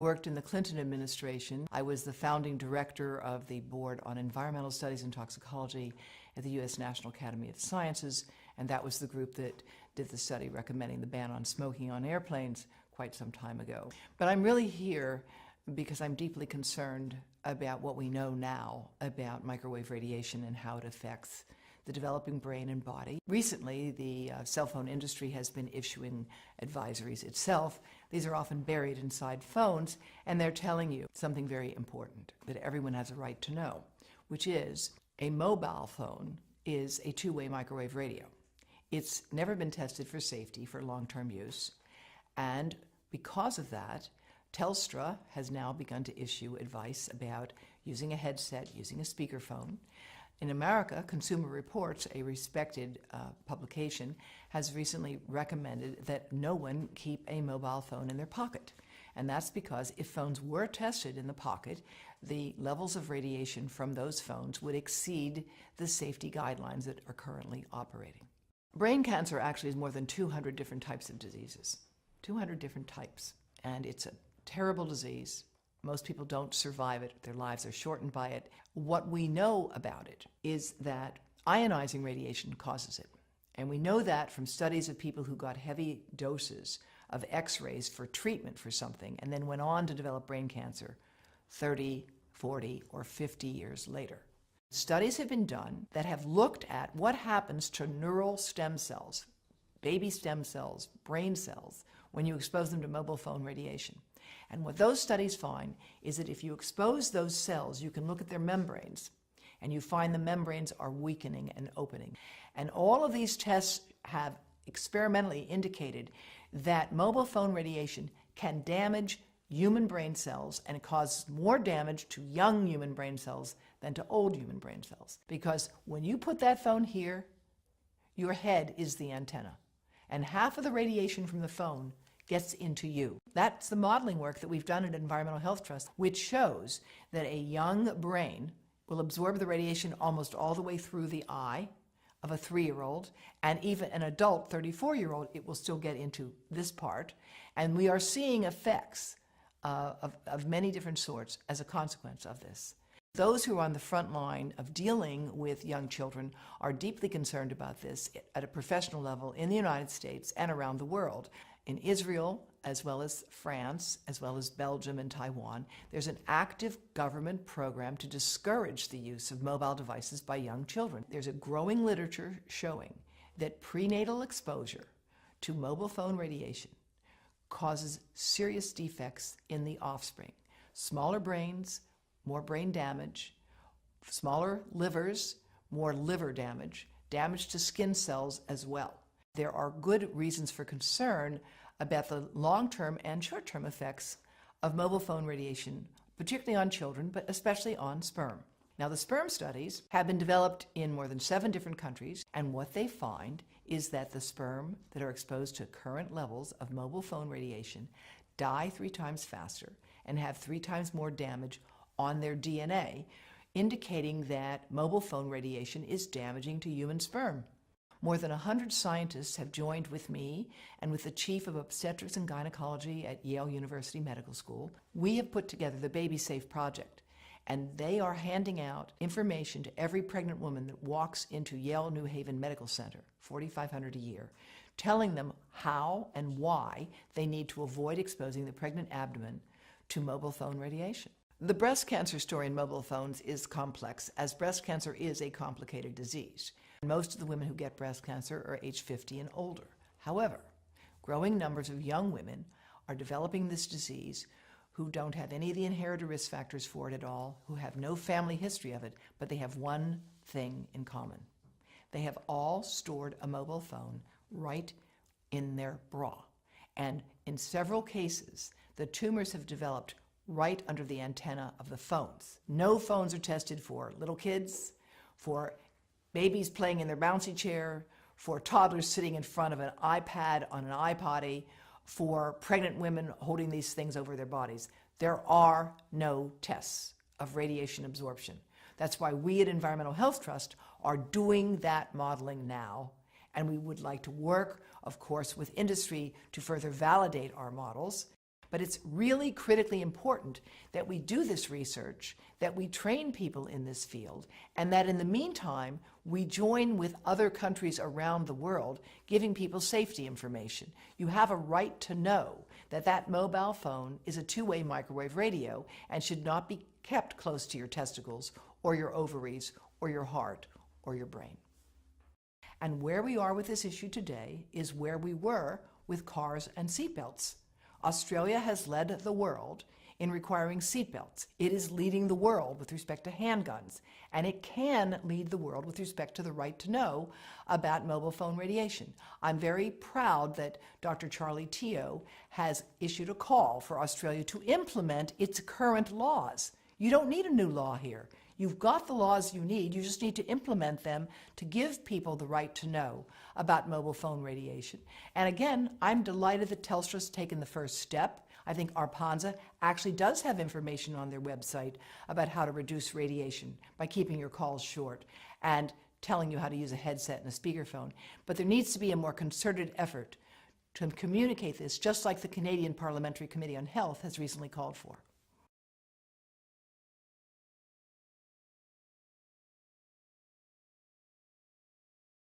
Worked in the Clinton administration. I was the founding director of the Board on Environmental Studies and Toxicology at the U.S. National Academy of Sciences, and that was the group that did the study recommending the ban on smoking on airplanes quite some time ago. But I'm really here because I'm deeply concerned about what we know now about microwave radiation and how it affects the developing brain and body. Recently, the cell phone industry has been issuing advisories itself. These are often buried inside phones, and they're telling you something very important that everyone has a right to know, which is a mobile phone is a two-way microwave radio. It's never been tested for safety for long-term use, and because of that, Telstra has now begun to issue advice about using a headset, using a speakerphone. In America, Consumer Reports, a respected publication, has recently recommended that no one keep a mobile phone in their pocket. And that's because if phones were tested in the pocket, the levels of radiation from those phones would exceed the safety guidelines that are currently operating. Brain cancer actually is more than 200 different types of diseases. 200 different types. And it's a terrible disease. Most people don't survive it. Their lives are shortened by it. What we know about it is that ionizing radiation causes it. And we know that from studies of people who got heavy doses of X-rays for treatment for something and then went on to develop brain cancer 30, 40, or 50 years later. Studies have been done that have looked at what happens to neural stem cells, baby stem cells, brain cells, when you expose them to mobile phone radiation. And what those studies find is that if you expose those cells, you can look at their membranes, and you find the membranes are weakening and opening. And all of these tests have experimentally indicated that mobile phone radiation can damage human brain cells, and it causes more damage to young human brain cells than to old human brain cells. Because when you put that phone here, your head is the antenna, and half of the radiation from the phone gets into you. That's the modeling work that we've done at Environmental Health Trust, which shows that a young brain will absorb the radiation almost all the way through the eye of a 3-year-old, and even an adult 34-year-old, it will still get into this part. And we are seeing effects of many different sorts as a consequence of this. Those who are on the front line of dealing with young children are deeply concerned about this at a professional level in the United States and around the world. In Israel, as well as France, as well as Belgium and Taiwan, there's an active government program to discourage the use of mobile devices by young children. There's a growing literature showing that prenatal exposure to mobile phone radiation causes serious defects in the offspring. Smaller brains, more brain damage, smaller livers, more liver damage, damage to skin cells as well. There are good reasons for concern about the long-term and short-term effects of mobile phone radiation, particularly on children, but especially on sperm. Now, the sperm studies have been developed in more than 7 different countries, and what they find is that the sperm that are exposed to current levels of mobile phone radiation die 3 times faster and have 3 times more damage on their DNA, indicating that mobile phone radiation is damaging to human sperm. More than 100 scientists have joined with me and with the chief of obstetrics and gynecology at Yale University Medical School. We have put together the Baby Safe Project, and they are handing out information to every pregnant woman that walks into Yale New Haven Medical Center, $4,500 a year, telling them how and why they need to avoid exposing the pregnant abdomen to mobile phone radiation. The breast cancer story in mobile phones is complex, as breast cancer is a complicated disease. Most of the women who get breast cancer are age 50 and older. However, growing numbers of young women are developing this disease who don't have any of the inherited risk factors for it at all, who have no family history of it, but they have one thing in common. They have all stored a mobile phone right in their bra. And in several cases, the tumors have developed right under the antenna of the phones. No phones are tested for little kids, for babies playing in their bouncy chair, for toddlers sitting in front of an iPad on an iPotty, for pregnant women holding these things over their bodies. There are no tests of radiation absorption. That's why we at Environmental Health Trust are doing that modeling now, and we would like to work, of course, with industry to further validate our models. But it's really critically important that we do this research, that we train people in this field, and that in the meantime, we join with other countries around the world giving people safety information. You have a right to know that that mobile phone is a two-way microwave radio and should not be kept close to your testicles or your ovaries or your heart or your brain. And where we are with this issue today is where we were with cars and seatbelts. Australia has led the world in requiring seatbelts. It is leading the world with respect to handguns, and it can lead the world with respect to the right to know about mobile phone radiation. I'm very proud that Dr. Charlie Teo has issued a call for Australia to implement its current laws. You don't need a new law here. You've got the laws you need. You just need to implement them to give people the right to know about mobile phone radiation. And again, I'm delighted that Telstra's taken the first step. I think Arpanza actually does have information on their website about how to reduce radiation by keeping your calls short and telling you how to use a headset and a speakerphone. But there needs to be a more concerted effort to communicate this, just like the Canadian Parliamentary Committee on Health has recently called for.